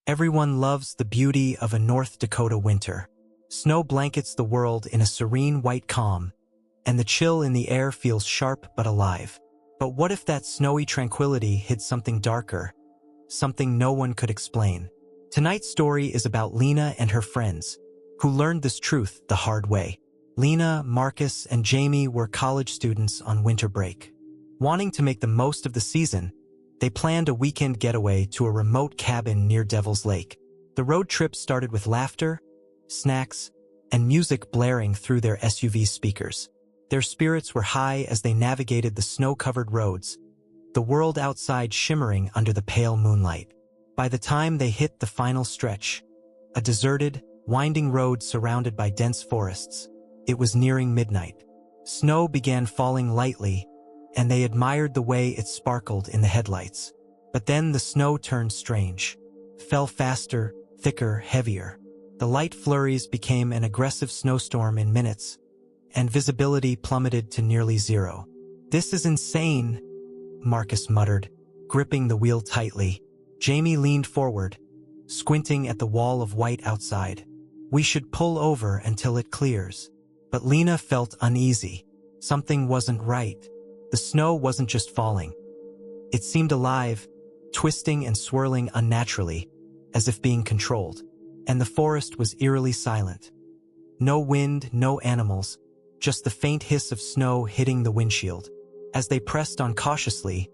Everyone loves the beauty of a North Dakota winter. Snow blankets the world in a serene white calm, and the chill in the air feels sharp but alive. But what if that snowy tranquility hid something darker, something no one could explain? Tonight's story is about Lena and her friends, who learned this truth the hard way. Lena, Marcus, and Jamie were college students on winter break. Wanting to make the most of the season, they planned a weekend getaway to a remote cabin near Devil's Lake. The road trip started with laughter, snacks, and music blaring through their SUV speakers. Their spirits were high as they navigated the snow-covered roads, the world outside shimmering under the pale moonlight. By the time they hit the final stretch, a deserted, winding road surrounded by dense forests, it was nearing midnight. Snow began falling lightly, and they admired the way it sparkled in the headlights. But then the snow turned strange, fell faster, thicker, heavier. The light flurries became an aggressive snowstorm in minutes, and visibility plummeted to nearly zero. "This is insane," Marcus muttered, gripping the wheel tightly. Jamie leaned forward, squinting at the wall of white outside. "We should pull over until it clears." But Lena felt uneasy. Something wasn't right. The snow wasn't just falling. It seemed alive, twisting and swirling unnaturally, as if being controlled. And the forest was eerily silent. No wind, no animals, just the faint hiss of snow hitting the windshield. As they pressed on cautiously,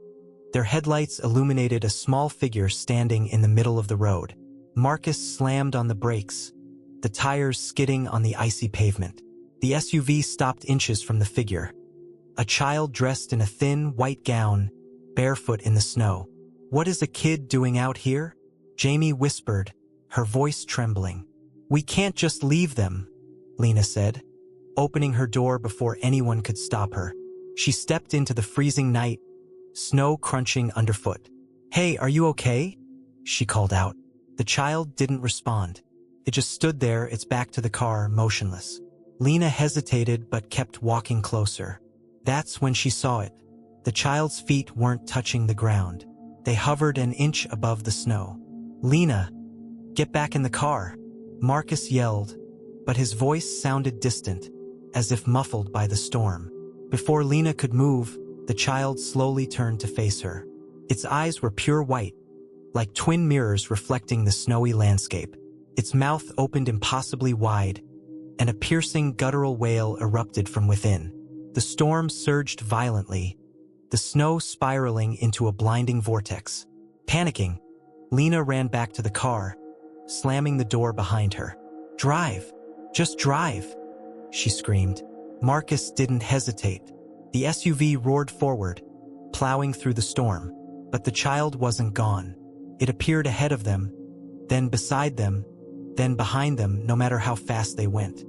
their headlights illuminated a small figure standing in the middle of the road. Marcus slammed on the brakes, the tires skidding on the icy pavement. The SUV stopped inches from the figure. A child dressed in a thin, white gown, barefoot in the snow. "What is a kid doing out here?" Jamie whispered, her voice trembling. "We can't just leave them," Lena said, opening her door before anyone could stop her. She stepped into the freezing night, snow crunching underfoot. "Hey, are you okay?" she called out. The child didn't respond. It just stood there, its back to the car, motionless. Lena hesitated but kept walking closer. That's when she saw it. The child's feet weren't touching the ground. They hovered an inch above the snow. "Lena, get back in the car," Marcus yelled, but his voice sounded distant, as if muffled by the storm. Before Lena could move, the child slowly turned to face her. Its eyes were pure white, like twin mirrors reflecting the snowy landscape. Its mouth opened impossibly wide, and a piercing guttural wail erupted from within. The storm surged violently, the snow spiraling into a blinding vortex. Panicking, Lena ran back to the car, slamming the door behind her. "Drive! Just drive!" she screamed. Marcus didn't hesitate. The SUV roared forward, plowing through the storm. But the child wasn't gone. It appeared ahead of them, then beside them, then behind them, no matter how fast they went.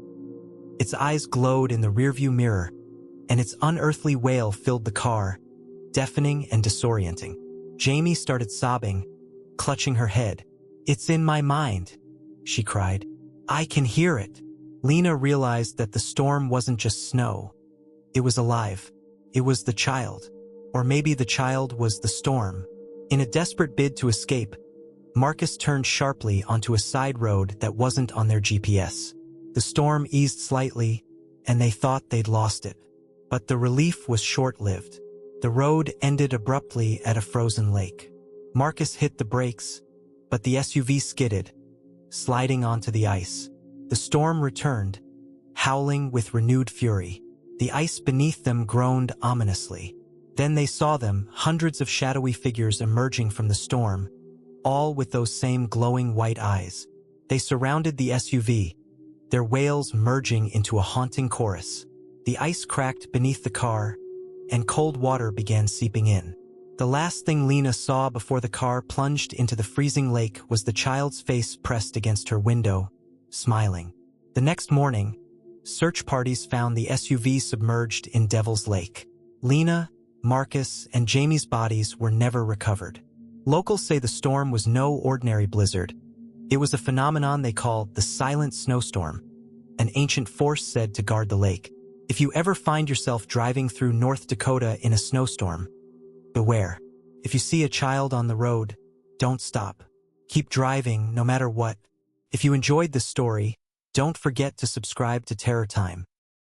Its eyes glowed in the rearview mirror, and its unearthly wail filled the car, deafening and disorienting. Jamie started sobbing, clutching her head. "It's in my mind," she cried. "I can hear it." Lena realized that the storm wasn't just snow. It was alive. It was the child. Or maybe the child was the storm. In a desperate bid to escape, Marcus turned sharply onto a side road that wasn't on their GPS. The storm eased slightly, and they thought they'd lost it. But the relief was short-lived. The road ended abruptly at a frozen lake. Marcus hit the brakes, but the SUV skidded, sliding onto the ice. The storm returned, howling with renewed fury. The ice beneath them groaned ominously. Then they saw them, hundreds of shadowy figures emerging from the storm, all with those same glowing white eyes. They surrounded the SUV, their wails merging into a haunting chorus. The ice cracked beneath the car, and cold water began seeping in. The last thing Lena saw before the car plunged into the freezing lake was the child's face pressed against her window, smiling. The next morning, search parties found the SUV submerged in Devil's Lake. Lena, Marcus, and Jamie's bodies were never recovered. Locals say the storm was no ordinary blizzard. It was a phenomenon they called the Silent Snowstorm, an ancient force said to guard the lake. If you ever find yourself driving through North Dakota in a snowstorm, beware. If you see a child on the road, don't stop. Keep driving, no matter what. If you enjoyed this story, don't forget to subscribe to Terror Time.